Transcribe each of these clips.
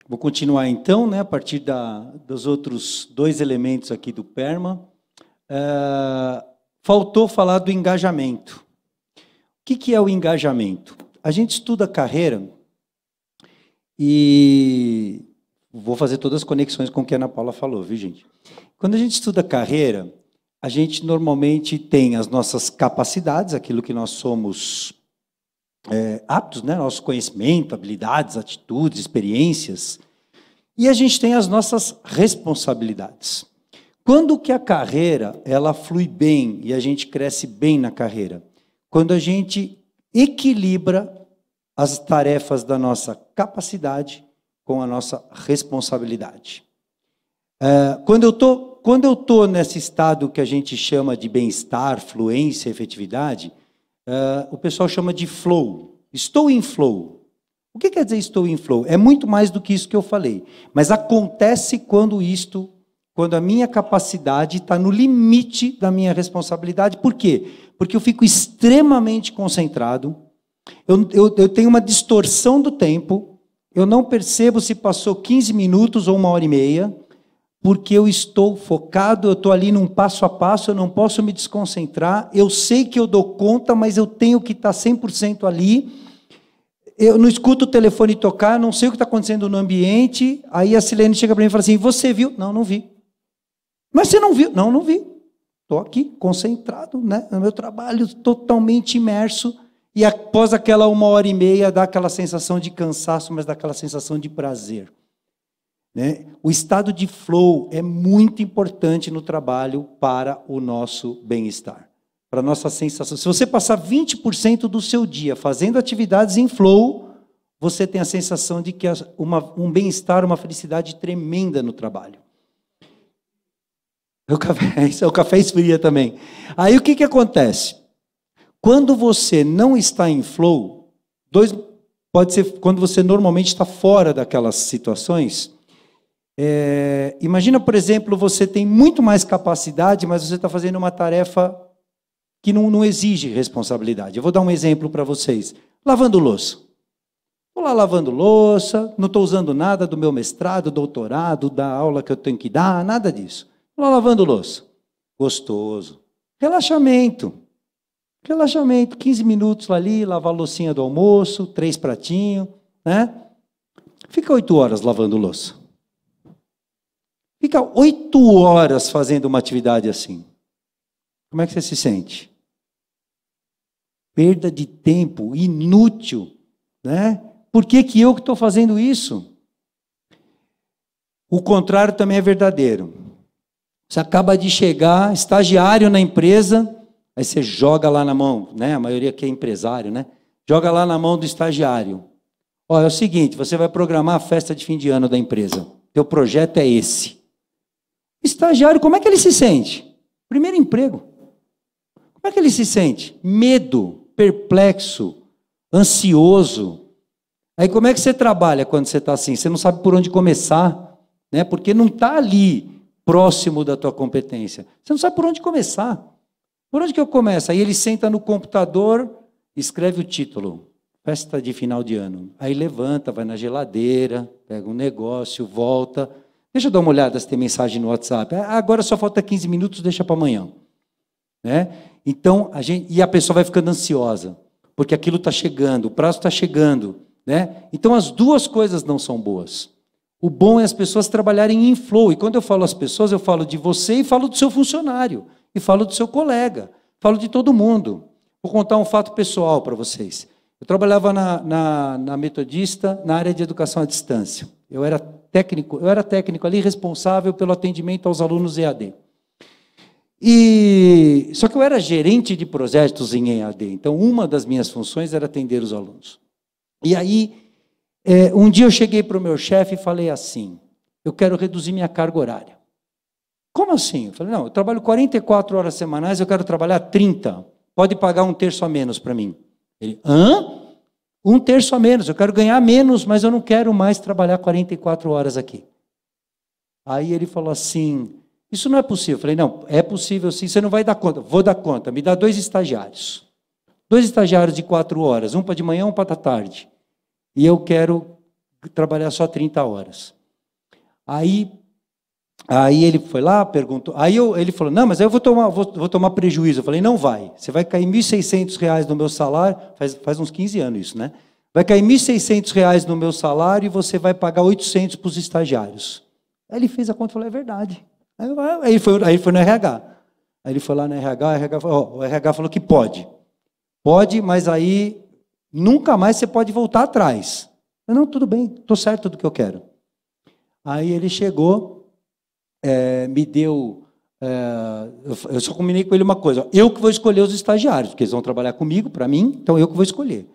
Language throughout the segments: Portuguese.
Vou continuar então, né, a partir dos outros dois elementos aqui do PERMA. Faltou falar do engajamento. O que é o engajamento? A gente estuda carreira e vou fazer todas as conexões com o que a Ana Paula falou, viu, gente? Quando a gente estuda carreira, a gente normalmente tem as nossas capacidades, aquilo que nós somos aptos, né? Nosso conhecimento, habilidades, atitudes, experiências, e a gente tem as nossas responsabilidades. Quando que a carreira ela flui bem e a gente cresce bem na carreira? Quando a gente equilibra as tarefas da nossa capacidade com a nossa responsabilidade. Quando eu tô nesse estado que a gente chama de bem-estar, fluência, efetividade, o pessoal chama de flow. Estou em flow. O que quer dizer estou em flow? É muito mais do que isso que eu falei. Mas acontece quando a minha capacidade está no limite da minha responsabilidade. Por quê? Porque eu fico extremamente concentrado, eu tenho uma distorção do tempo, eu não percebo se passou 15 minutos ou 1h30, porque eu estou focado, eu estou ali num passo a passo, eu não posso me desconcentrar, eu sei que eu dou conta, mas eu tenho que estar 100% ali, eu não escuto o telefone tocar, não sei o que está acontecendo no ambiente, aí a Silene chega para mim e fala assim, você viu? Não, não vi. Mas você não viu? Não, não vi. Estou aqui, concentrado, né, no meu trabalho, totalmente imerso, e após aquela 1h30, dá aquela sensação de cansaço, mas dá aquela sensação de prazer. Né? O estado de flow é muito importante no trabalho para o nosso bem-estar, para a nossa sensação. Se você passar 20% do seu dia fazendo atividades em flow, você tem a sensação de que um bem-estar, uma felicidade tremenda no trabalho. O café esfria também. Aí o que acontece? Quando você não está em flow, pode ser quando você normalmente está fora daquelas situações. Imagina, por exemplo, você tem muito mais capacidade, mas você está fazendo uma tarefa que não exige responsabilidade. Eu vou dar um exemplo para vocês. Lavando louça. Estou lá lavando louça, não estou usando nada do meu mestrado, doutorado, da aula que eu tenho que dar, nada disso. Estou lá lavando louça. Gostoso. Relaxamento. Relaxamento. 15 minutos ali, lavar a loucinha do almoço, 3 pratinhos, né? Fica 8 horas lavando louça. Fica 8 horas fazendo uma atividade assim. Como é que você se sente? Perda de tempo, inútil, né? Por que eu que estou fazendo isso? O contrário também é verdadeiro. Você acaba de chegar, estagiário na empresa, aí você joga lá na mão, né? A maioria aqui é empresário, né? Joga lá na mão do estagiário. Ó, é o seguinte, você vai programar a festa de fim de ano da empresa. Teu projeto é esse. Estagiário, como é que ele se sente? Primeiro emprego. Como é que ele se sente? Medo, perplexo, ansioso. Aí como é que você trabalha quando você está assim? Você não sabe por onde começar, né? Porque não está ali próximo da tua competência. Você não sabe por onde começar. Por onde que eu começo? Aí ele senta no computador, escreve o título, festa de final de ano. Aí levanta, vai na geladeira, pega um negócio, volta. Deixa eu dar uma olhada se tem mensagem no WhatsApp. Agora só falta 15 minutos, deixa para amanhã. Né? Então, a pessoa vai ficando ansiosa, porque aquilo está chegando, o prazo está chegando. Né? Então, as duas coisas não são boas. O bom é as pessoas trabalharem em flow. E quando eu falo as pessoas, eu falo de você e falo do seu funcionário. E falo do seu colega. Falo de todo mundo. Vou contar um fato pessoal para vocês. Eu trabalhava na Metodista, na área de educação à distância. Eu era técnico ali, responsável pelo atendimento aos alunos EAD. Só que eu era gerente de projetos em EAD. Então, uma das minhas funções era atender os alunos. E aí, um dia eu cheguei para o meu chefe e falei assim, eu quero reduzir minha carga horária. Como assim? Eu falei, não, eu trabalho 44 horas semanais, eu quero trabalhar 30. Pode pagar 1/3 a menos para mim. Ele, 1/3 a menos, eu quero ganhar menos, mas eu não quero mais trabalhar 44 horas aqui. Aí ele falou assim, isso não é possível. Eu falei, não, é possível sim, você não vai dar conta. Vou dar conta, me dá 2 estagiários. 2 estagiários de 4 horas, um para de manhã, um para da tarde. E eu quero trabalhar só 30 horas. Aí ele foi lá, perguntou, ele falou, não, mas aí eu vou tomar prejuízo. Eu falei, não vai, você vai cair R$1.600 no meu salário, faz uns 15 anos isso, né? Vai cair R$1.600 no meu salário e você vai pagar 800 para os estagiários. Aí ele fez a conta e falou, é verdade. Aí ele foi no RH. Aí ele foi lá no RH falou, o RH falou que pode. Pode, mas aí nunca mais você pode voltar atrás. Eu, não, tudo bem, estou certo do que eu quero. Aí ele chegou, me deu... eu só combinei com ele uma coisa, eu que vou escolher os estagiários, porque eles vão trabalhar comigo, para mim, então eu que vou escolher.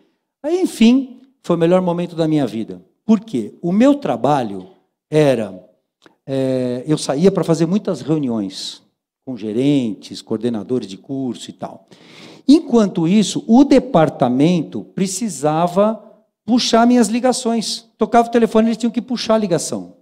Aí, enfim, foi o melhor momento da minha vida. Por quê? O meu trabalho era... eu saía para fazer muitas reuniões com gerentes, coordenadores de curso e tal. Enquanto isso, o departamento precisava puxar minhas ligações. Tocava o telefone, eles tinham que puxar a ligação.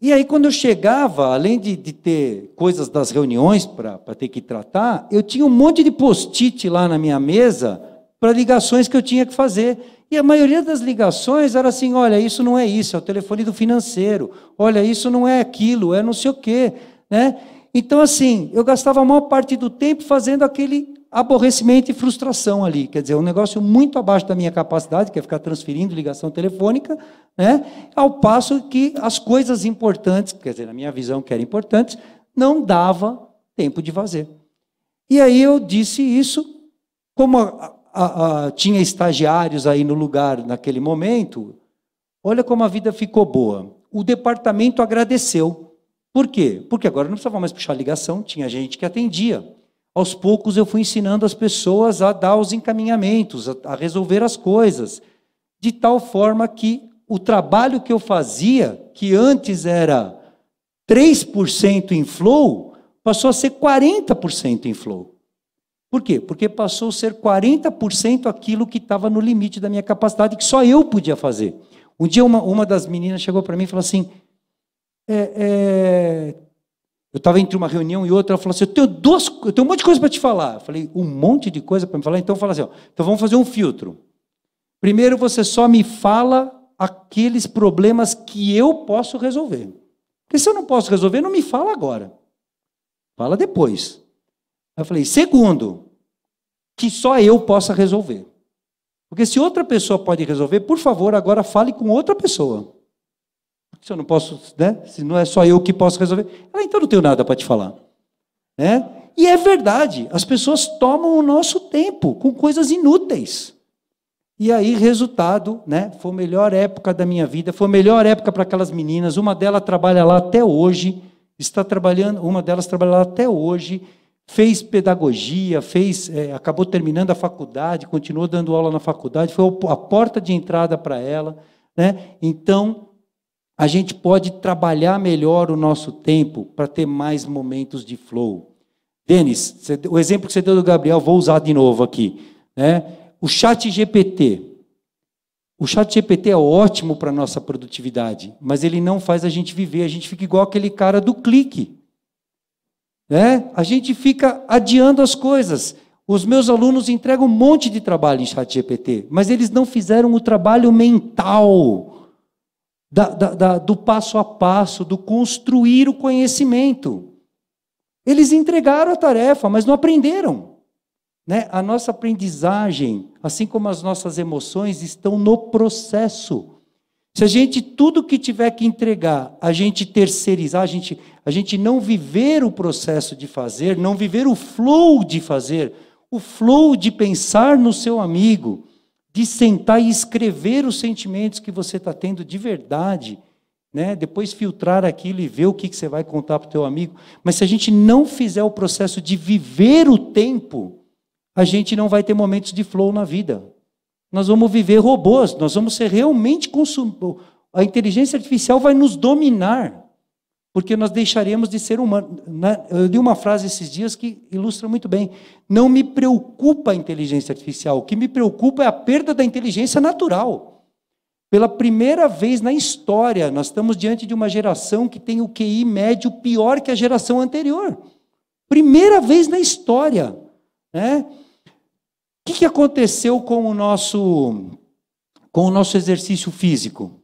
E aí, quando eu chegava, além de ter coisas das reuniões para ter que tratar, eu tinha um monte de post-it lá na minha mesa para ligações que eu tinha que fazer. E a maioria das ligações era assim, olha, isso não é isso, é o telefone do financeiro. Olha, isso não é aquilo, é não sei o quê. Né? Então, assim, eu gastava a maior parte do tempo fazendo aquele aborrecimento e frustração ali. Quer dizer, um negócio muito abaixo da minha capacidade, que é ficar transferindo ligação telefônica, né? Ao passo que as coisas importantes, quer dizer, na minha visão que eram importantes, não dava tempo de fazer. E aí eu disse isso, como tinha estagiários aí no lugar naquele momento, olha como a vida ficou boa. O departamento agradeceu. Por quê? Porque agora não precisava mais puxar ligação, tinha gente que atendia. Aos poucos eu fui ensinando as pessoas a dar os encaminhamentos, a resolver as coisas, de tal forma que o trabalho que eu fazia, que antes era 3% em flow, passou a ser 40% em flow. Por quê? Porque passou a ser 40% aquilo que estava no limite da minha capacidade, que só eu podia fazer. Um dia uma das meninas chegou para mim e falou assim, eu estava entre uma reunião e outra, ela falou assim, eu tenho um monte de coisa para te falar. Eu falei, um monte de coisa para me falar? Então fala assim, então vamos fazer um filtro. Primeiro você só me fala aqueles problemas que eu posso resolver. Porque se eu não posso resolver, não me fala agora. Fala depois. Eu falei, segundo, que só eu possa resolver. Porque se outra pessoa pode resolver, por favor, agora fale com outra pessoa. Se eu não posso, né? Se não é só eu que posso resolver, então não tenho nada para te falar. Né? E é verdade, as pessoas tomam o nosso tempo com coisas inúteis. E aí, resultado, né? Foi a melhor época da minha vida, foi a melhor época para aquelas meninas. Uma delas trabalha lá até hoje, uma delas trabalha lá até hoje, fez pedagogia, acabou terminando a faculdade, continuou dando aula na faculdade, foi a porta de entrada para ela. Né? Então, a gente pode trabalhar melhor o nosso tempo para ter mais momentos de flow. Denis, o exemplo que você deu do Gabriel, vou usar de novo aqui. Né? O ChatGPT. O ChatGPT é ótimo para a nossa produtividade, mas ele não faz a gente viver, a gente fica igual aquele cara do clique. Né? A gente fica adiando as coisas. Os meus alunos entregam um monte de trabalho em ChatGPT, mas eles não fizeram o trabalho mental, do passo a passo, do construir o conhecimento. Eles entregaram a tarefa, mas não aprenderam. Né? A nossa aprendizagem, assim como as nossas emoções, estão no processo. Se a gente, tudo que tiver que entregar, a gente terceirizar, a gente não viver o processo de fazer, não viver o flow de fazer, o flow de pensar no seu amigo, de sentar e escrever os sentimentos que você está tendo de verdade, né? Depois filtrar aquilo e ver o que você vai contar para o teu amigo. Mas se a gente não fizer o processo de viver o tempo, a gente não vai ter momentos de flow na vida. Nós vamos viver robôs, nós vamos ser realmente consumidos. A inteligência artificial vai nos dominar, porque nós deixaremos de ser humanos. Eu li uma frase esses dias que ilustra muito bem. Não me preocupa a inteligência artificial, o que me preocupa é a perda da inteligência natural. Pela primeira vez na história, nós estamos diante de uma geração que tem o QI médio pior que a geração anterior. Primeira vez na história. Né? O que aconteceu com o nosso exercício físico?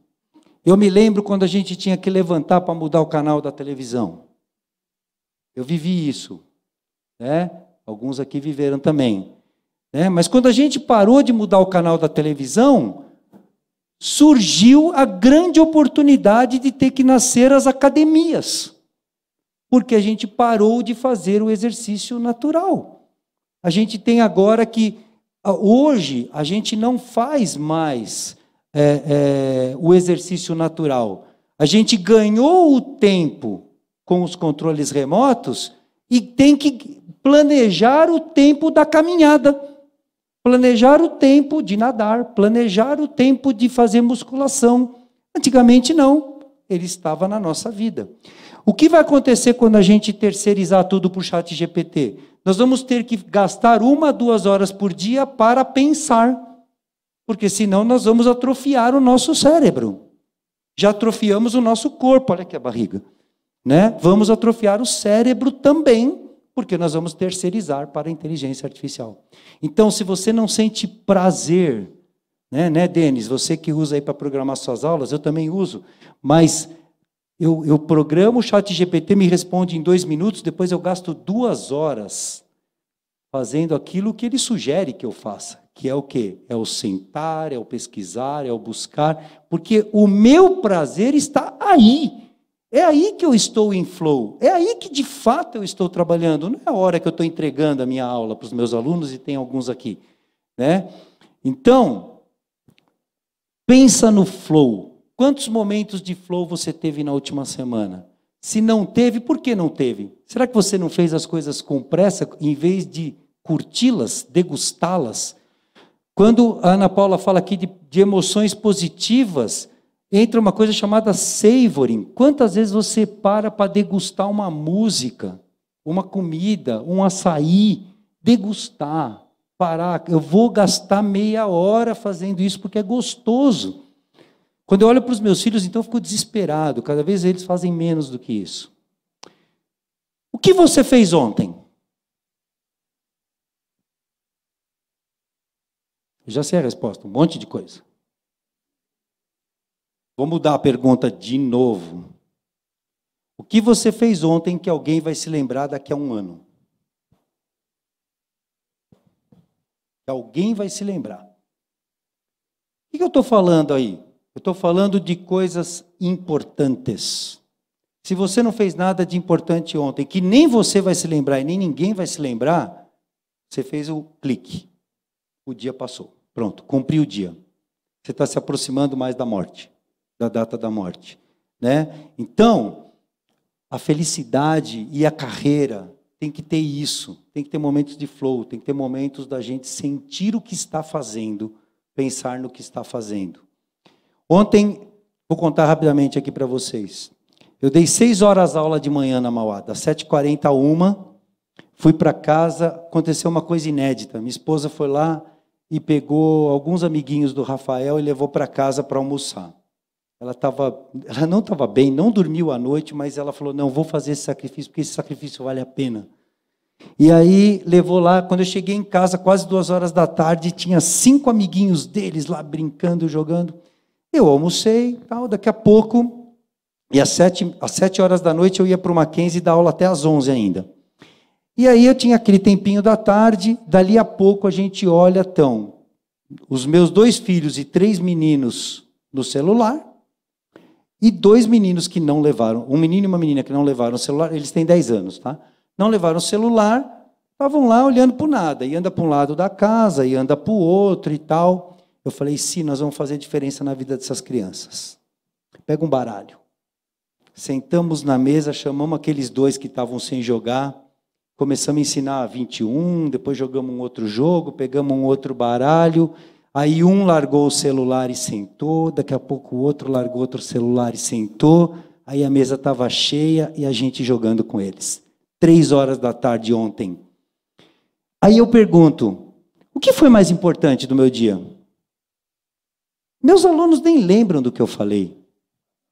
Eu me lembro quando a gente tinha que levantar para mudar o canal da televisão. Eu vivi isso, né? Alguns aqui viveram também, né? Mas quando a gente parou de mudar o canal da televisão, surgiu a grande oportunidade de ter que nascer as academias, porque a gente parou de fazer o exercício natural. A gente tem agora que, hoje, a gente não faz mais o exercício natural. A gente ganhou o tempo com os controles remotos e tem que planejar o tempo da caminhada, planejar o tempo de nadar, planejar o tempo de fazer musculação. Antigamente não, ele estava na nossa vida. O que vai acontecer quando a gente terceirizar tudo para o ChatGPT? Nós vamos ter que gastar 1 a 2 horas por dia para pensar, porque senão nós vamos atrofiar o nosso cérebro. Já atrofiamos o nosso corpo, olha aqui a barriga, né? Vamos atrofiar o cérebro também, porque nós vamos terceirizar para a inteligência artificial. Então, se você não sente prazer, né, Denis? Você que usa aí para programar suas aulas, eu também uso, mas eu programo o ChatGPT, me responde em 2 minutos, depois eu gasto 2 horas fazendo aquilo que ele sugere que eu faça, que é o quê? É o sentar, é o pesquisar, é o buscar, porque o meu prazer está aí. É aí que eu estou em flow, é aí que de fato eu estou trabalhando, não é a hora que eu estou entregando a minha aula para os meus alunos, e tem alguns aqui, né? Então, pensa no flow. Quantos momentos de flow você teve na última semana? Se não teve, por que não teve? Será que você não fez as coisas com pressa, em vez de curti-las, degustá-las? Quando a Ana Paula fala aqui de emoções positivas, entra uma coisa chamada savoring. Quantas vezes você para degustar uma música, uma comida, um açaí, degustar, parar. Eu vou gastar meia hora fazendo isso porque é gostoso. Quando eu olho para os meus filhos, então eu fico desesperado. Cada vez eles fazem menos do que isso. O que você fez ontem? Eu já sei a resposta, um monte de coisa. Vou mudar a pergunta de novo. O que você fez ontem que alguém vai se lembrar daqui a 1 ano? Que alguém vai se lembrar. O que eu estou falando aí? Eu estou falando de coisas importantes. Se você não fez nada de importante ontem, que nem você vai se lembrar e nem ninguém vai se lembrar, você fez o clique. O dia passou. Pronto, cumpriu o dia. Você está se aproximando mais da morte, da data da morte, né? Então, a felicidade e a carreira tem que ter isso, tem que ter momentos de flow, tem que ter momentos da gente sentir o que está fazendo, pensar no que está fazendo. Ontem, vou contar rapidamente aqui para vocês. Eu dei 6 horas aula de manhã na Mauá, das 7h40 a 1h, fui para casa, aconteceu uma coisa inédita. Minha esposa foi lá e pegou alguns amiguinhos do Rafael e levou para casa para almoçar. Ela não estava bem, não dormiu à noite, mas ela falou, não, vou fazer esse sacrifício, porque esse sacrifício vale a pena. E aí, levou lá, quando eu cheguei em casa, quase 2 horas da tarde, tinha 5 amiguinhos deles lá brincando, jogando. Eu almocei, tal, daqui a pouco, e às 7 horas da noite eu ia para o Mackenzie dar aula até às 11 ainda. E aí eu tinha aquele tempinho da tarde, dali a pouco a gente olha, então, os meus 2 filhos e 3 meninos no celular, e 2 meninos que não levaram, um menino e uma menina que não levaram o celular, eles têm 10 anos, tá? Não levaram o celular, estavam lá olhando para o nada, e anda para um lado da casa, e anda para o outro e tal. Eu falei, sim, nós vamos fazer diferença na vida dessas crianças. Pega um baralho. Sentamos na mesa, chamamos aqueles 2 que estavam sem jogar, começamos a ensinar 21, depois jogamos um outro jogo, pegamos um outro baralho, aí um largou o celular e sentou, daqui a pouco o outro largou outro celular e sentou, aí a mesa estava cheia e a gente jogando com eles. 3 horas da tarde ontem. Aí eu pergunto, o que foi mais importante do meu dia? Meus alunos nem lembram do que eu falei.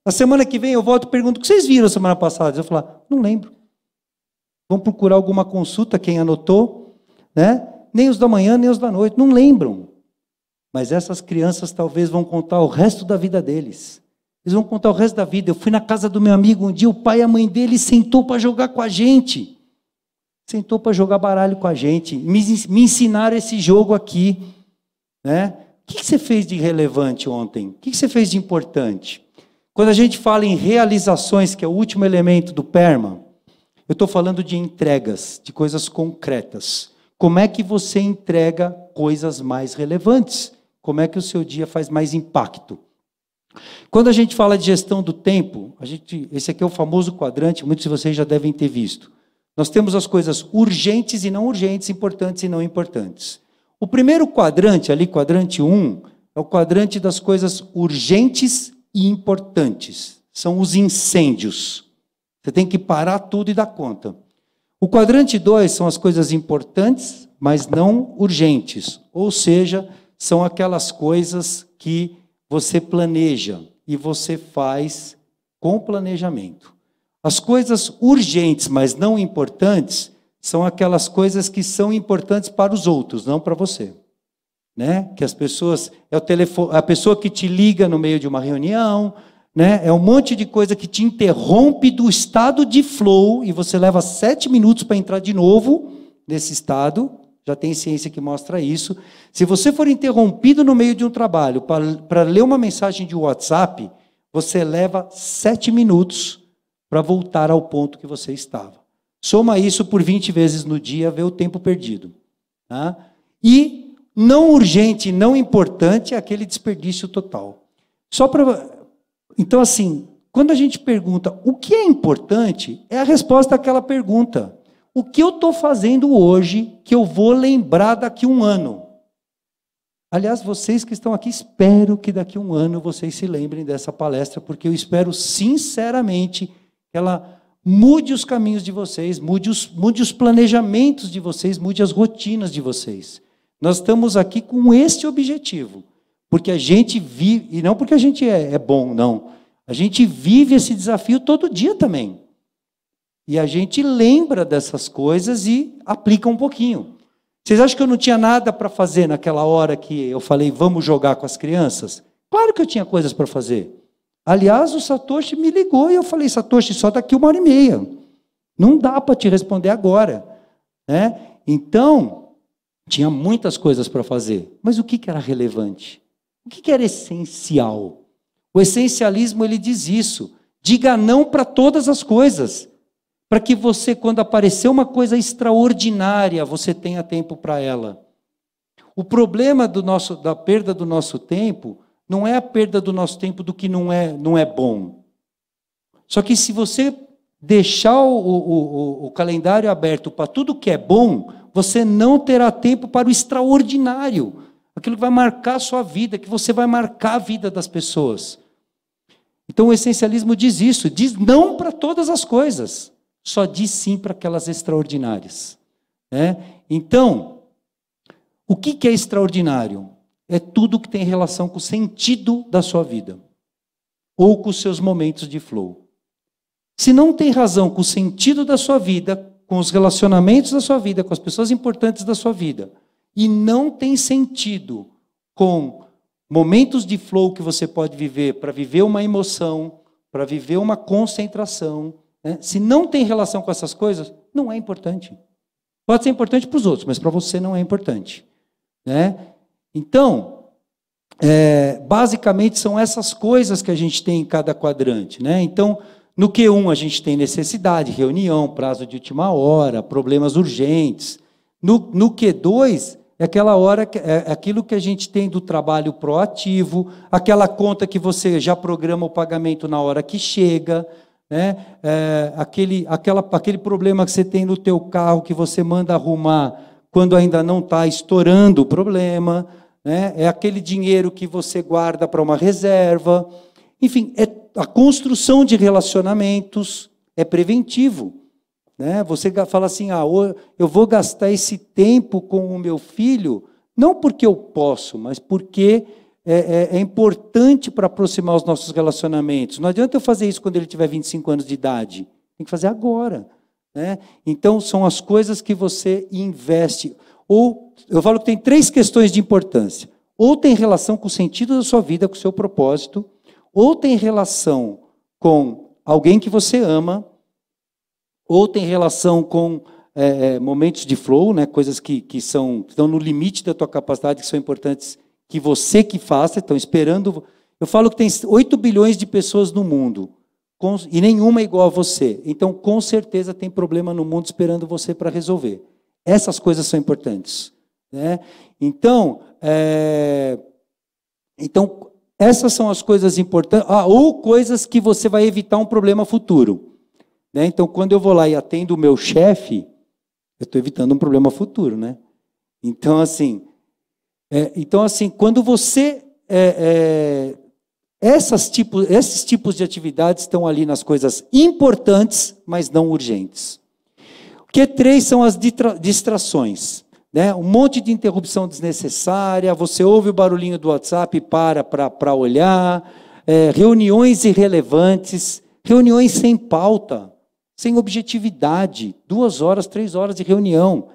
Na semana que vem eu volto e pergunto, o que vocês viram semana passada? Eu vou falar, não lembro. Vão procurar alguma consulta, quem anotou, né? Nem os da manhã, nem os da noite, não lembram. Mas essas crianças talvez vão contar o resto da vida deles. Eles vão contar o resto da vida. Eu fui na casa do meu amigo um dia, o pai e a mãe dele sentou para jogar com a gente. Sentou para jogar baralho com a gente. Me ensinaram esse jogo aqui. Né? O que você fez de relevante ontem? O que você fez de importante? Quando a gente fala em realizações, que é o último elemento do PERMA, eu estou falando de entregas, de coisas concretas. Como é que você entrega coisas mais relevantes? Como é que o seu dia faz mais impacto? Quando a gente fala de gestão do tempo, esse aqui é o famoso quadrante, muitos de vocês já devem ter visto. Nós temos as coisas urgentes e não urgentes, importantes e não importantes. O primeiro quadrante, ali, quadrante 1, é o quadrante das coisas urgentes e importantes. São os incêndios. Você tem que parar tudo e dar conta. O quadrante 2 são as coisas importantes, mas não urgentes. Ou seja, são aquelas coisas que você planeja e você faz com planejamento. As coisas urgentes, mas não importantes, são aquelas coisas que são importantes para os outros, não para você. Né? Que as pessoas, é o telefone, a pessoa que te liga no meio de uma reunião, né? É um monte de coisa que te interrompe do estado de flow e você leva 7 minutos para entrar de novo nesse estado. Já tem ciência que mostra isso. Se você for interrompido no meio de um trabalho para ler uma mensagem de WhatsApp, você leva 7 minutos para voltar ao ponto que você estava. Soma isso por 20 vezes no dia, vê o tempo perdido. Tá? E não urgente, não importante, é aquele desperdício total. Então, assim, quando a gente pergunta o que é importante, é a resposta àquela pergunta. O que eu estou fazendo hoje que eu vou lembrar daqui a um ano? Aliás, vocês que estão aqui, espero que daqui a um ano vocês se lembrem dessa palestra, porque eu espero sinceramente que ela mude os caminhos de vocês, mude os planejamentos de vocês, mude as rotinas de vocês. Nós estamos aqui com este objetivo, porque a gente vive, e não porque a gente é bom, não. A gente vive esse desafio todo dia também. E a gente lembra dessas coisas e aplica um pouquinho. Vocês acham que eu não tinha nada para fazer naquela hora que eu falei, vamos jogar com as crianças? Claro que eu tinha coisas para fazer. Aliás, o Satoshi me ligou e eu falei, Satoshi, só daqui 1h30. Não dá para te responder agora. Né? Então, tinha muitas coisas para fazer. Mas o que era relevante? O que era essencial? O essencialismo, ele diz isso. Diga não para todas as coisas. Para que você, quando aparecer uma coisa extraordinária, você tenha tempo para ela. O problema da perda do nosso tempo não é a perda do nosso tempo do que não é bom. Só que se você deixar o calendário aberto para tudo que é bom, você não terá tempo para o extraordinário. Aquilo que vai marcar a sua vida, que você vai marcar a vida das pessoas. Então o essencialismo diz isso, diz não para todas as coisas. Só diz sim para aquelas extraordinárias. Né? Então, o que é extraordinário? É tudo que tem relação com o sentido da sua vida. Ou com os seus momentos de flow. Se não tem razão com o sentido da sua vida, com os relacionamentos da sua vida, com as pessoas importantes da sua vida, e não tem sentido com momentos de flow que você pode viver para viver uma emoção, para viver uma concentração, né? Se não tem relação com essas coisas, não é importante. Pode ser importante para os outros, mas para você não é importante. Né? Então, basicamente são essas coisas que a gente tem em cada quadrante. Né? Então, no Q1 a gente tem necessidade, reunião, prazo de última hora, problemas urgentes. No Q2 é aquela hora, é aquilo que a gente tem do trabalho proativo, aquela conta que você já programa o pagamento na hora que chega, né? Aquele problema que você tem no teu carro que você manda arrumar quando ainda não está estourando o problema, né? É aquele dinheiro que você guarda para uma reserva. Enfim, a construção de relacionamentos é preventivo. Né? Você fala assim, eu vou gastar esse tempo com o meu filho, não porque eu posso, mas porque é importante para aproximar os nossos relacionamentos. Não adianta eu fazer isso quando ele tiver 25 anos de idade. Tem que fazer agora. Né? Então, são as coisas que você investe. Ou, eu falo que tem 3 questões de importância. Ou tem relação com o sentido da sua vida, com o seu propósito, ou tem relação com alguém que você ama, ou tem relação com momentos de flow, né, coisas que estão no limite da tua capacidade, que são importantes, que você que faça, estão esperando. Eu falo que tem 8 bilhões de pessoas no mundo, e nenhuma é igual a você. Então, com certeza, tem problema no mundo esperando você para resolver. Essas coisas são importantes, né? Então, essas são as coisas importantes, ou coisas que você vai evitar um problema futuro. Né? Então, quando eu vou lá e atendo o meu chefe, eu estou evitando um problema futuro. Né? Então, assim, quando você... esses tipos de atividades estão ali nas coisas importantes, mas não urgentes. O Q3 são as distrações. Né? Um monte de interrupção desnecessária, você ouve o barulhinho do WhatsApp e para olhar, reuniões irrelevantes, reuniões sem pauta, sem objetividade, 2 horas, 3 horas de reunião,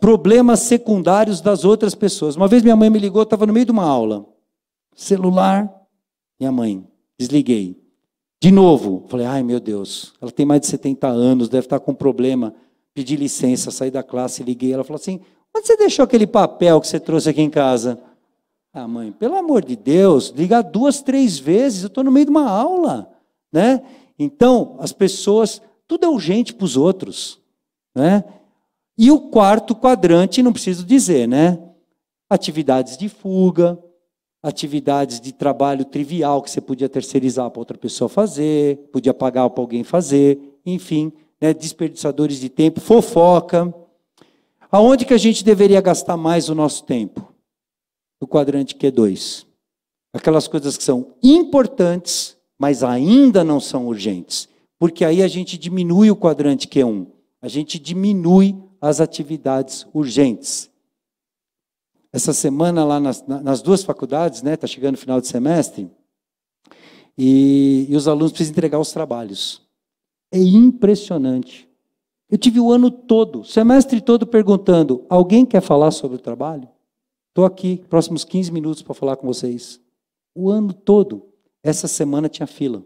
problemas secundários das outras pessoas. Uma vez minha mãe me ligou, estava no meio de uma aula, celular, minha mãe, desliguei. De novo, falei, ai meu Deus, ela tem mais de 70 anos, deve estar com problema. Pedi licença, saí da classe, liguei. Ela falou assim, onde você deixou aquele papel que você trouxe aqui em casa? Ah, mãe, pelo amor de Deus, ligar 2, 3 vezes, eu estou no meio de uma aula. Né? Então, as pessoas, tudo é urgente para os outros. Né? E o quarto quadrante, não preciso dizer, né? Atividades de fuga, atividades de trabalho trivial que você podia terceirizar para outra pessoa fazer, podia pagar para alguém fazer, enfim, né, desperdiçadores de tempo, fofoca. Aonde que a gente deveria gastar mais o nosso tempo? No quadrante Q2. Aquelas coisas que são importantes, mas ainda não são urgentes. Porque aí a gente diminui o quadrante Q1. A gente diminui as atividades urgentes. Essa semana lá nas 2 faculdades, né, está chegando o final de semestre, e os alunos precisam entregar os trabalhos. É impressionante. Eu tive o ano todo, o semestre todo perguntando, alguém quer falar sobre o trabalho? Estou aqui, próximos 15 minutos para falar com vocês. O ano todo. Essa semana tinha fila.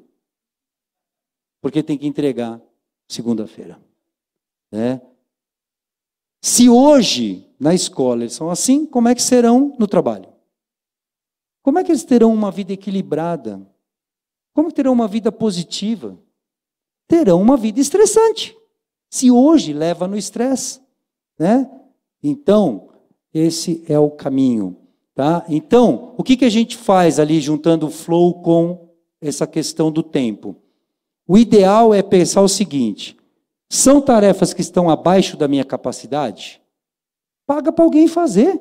Porque tem que entregar segunda-feira. Né? Se hoje, na escola, eles são assim, como é que serão no trabalho? Como é que eles terão uma vida equilibrada? Como terão uma vida positiva? Terão uma vida estressante. Se hoje leva no estresse. Né? Então, esse é o caminho. Tá? Então, o que a gente faz ali, juntando o flow com essa questão do tempo? O ideal é pensar o seguinte, são tarefas que estão abaixo da minha capacidade? Paga para alguém fazer.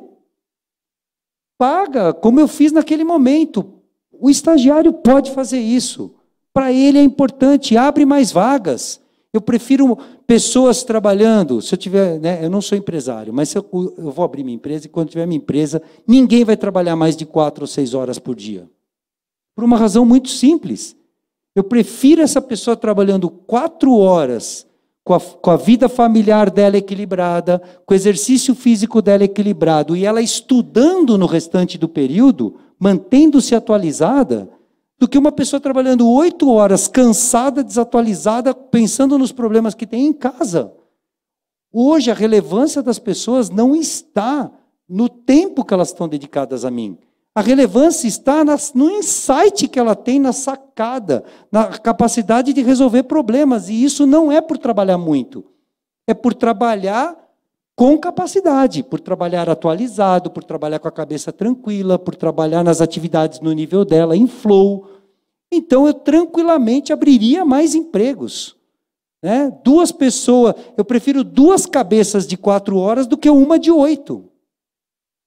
Paga, como eu fiz naquele momento. O estagiário pode fazer isso. Para ele é importante, abre mais vagas. Eu prefiro pessoas trabalhando. Se eu tiver, né, eu não sou empresário, mas eu vou abrir minha empresa e quando tiver minha empresa, ninguém vai trabalhar mais de 4 ou 6 horas por dia. Por uma razão muito simples. Eu prefiro essa pessoa trabalhando 4 horas com a vida familiar dela equilibrada, com o exercício físico dela equilibrado e ela estudando no restante do período, mantendo-se atualizada, do que uma pessoa trabalhando 8 horas, cansada, desatualizada, pensando nos problemas que tem em casa. Hoje, a relevância das pessoas não está no tempo que elas estão dedicadas a mim. A relevância está no insight que ela tem, na sacada, na capacidade de resolver problemas. E isso não é por trabalhar muito. É por trabalhar com capacidade, por trabalhar atualizado, por trabalhar com a cabeça tranquila, por trabalhar nas atividades no nível dela, em flow. Então, eu tranquilamente abriria mais empregos. Né? 2 pessoas, eu prefiro 2 cabeças de 4 horas do que uma de 8.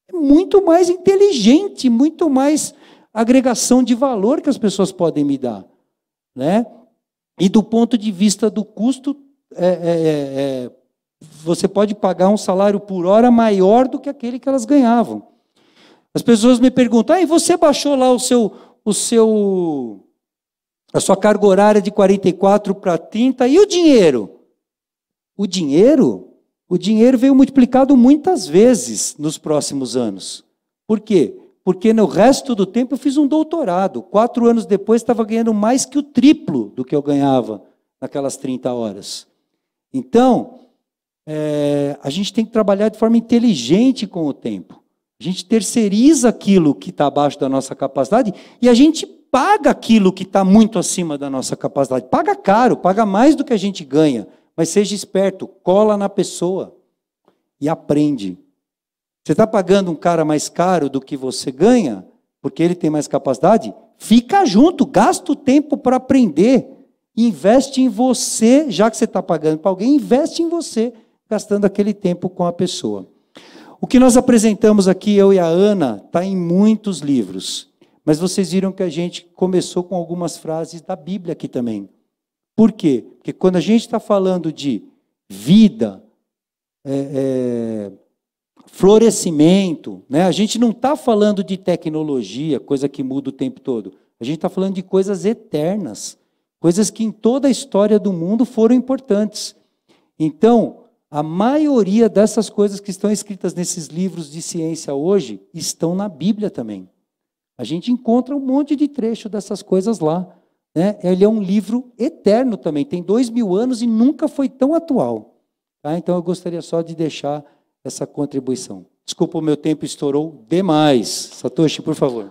É muito mais inteligente, muito mais agregação de valor que as pessoas podem me dar. Né? E do ponto de vista do custo, você pode pagar um salário por hora maior do que aquele que elas ganhavam. As pessoas me perguntam, e você baixou lá a sua carga horária de 44 para 30, e o dinheiro? O dinheiro veio multiplicado muitas vezes nos próximos anos. Por quê? porque no resto do tempo eu fiz um doutorado. 4 anos depois estava ganhando mais que o triplo do que eu ganhava naquelas 30 horas. Então, a gente tem que trabalhar de forma inteligente com o tempo. A gente terceiriza aquilo que está abaixo da nossa capacidade e a gente paga aquilo que está muito acima da nossa capacidade. Paga caro, paga mais do que a gente ganha. Mas seja esperto, cola na pessoa e aprende. Você está pagando um cara mais caro do que você ganha, porque ele tem mais capacidade? Fica junto, gasta o tempo para aprender. Investe em você, já que você está pagando para alguém, investe em você, gastando aquele tempo com a pessoa. O que nós apresentamos aqui, eu e a Ana, está em muitos livros. Mas vocês viram que a gente começou com algumas frases da Bíblia aqui também. Por quê? Porque quando a gente está falando de vida, florescimento, né? A gente não está falando de tecnologia, coisa que muda o tempo todo. A gente está falando de coisas eternas, coisas que em toda a história do mundo foram importantes. Então, a maioria dessas coisas que estão escritas nesses livros de ciência hoje estão na Bíblia também. A gente encontra um monte de trecho dessas coisas lá. Né? Ele é um livro eterno também, tem 2000 anos e nunca foi tão atual. Tá? Então eu gostaria só de deixar essa contribuição. Desculpa, o meu tempo estourou demais. Satoshi, por favor.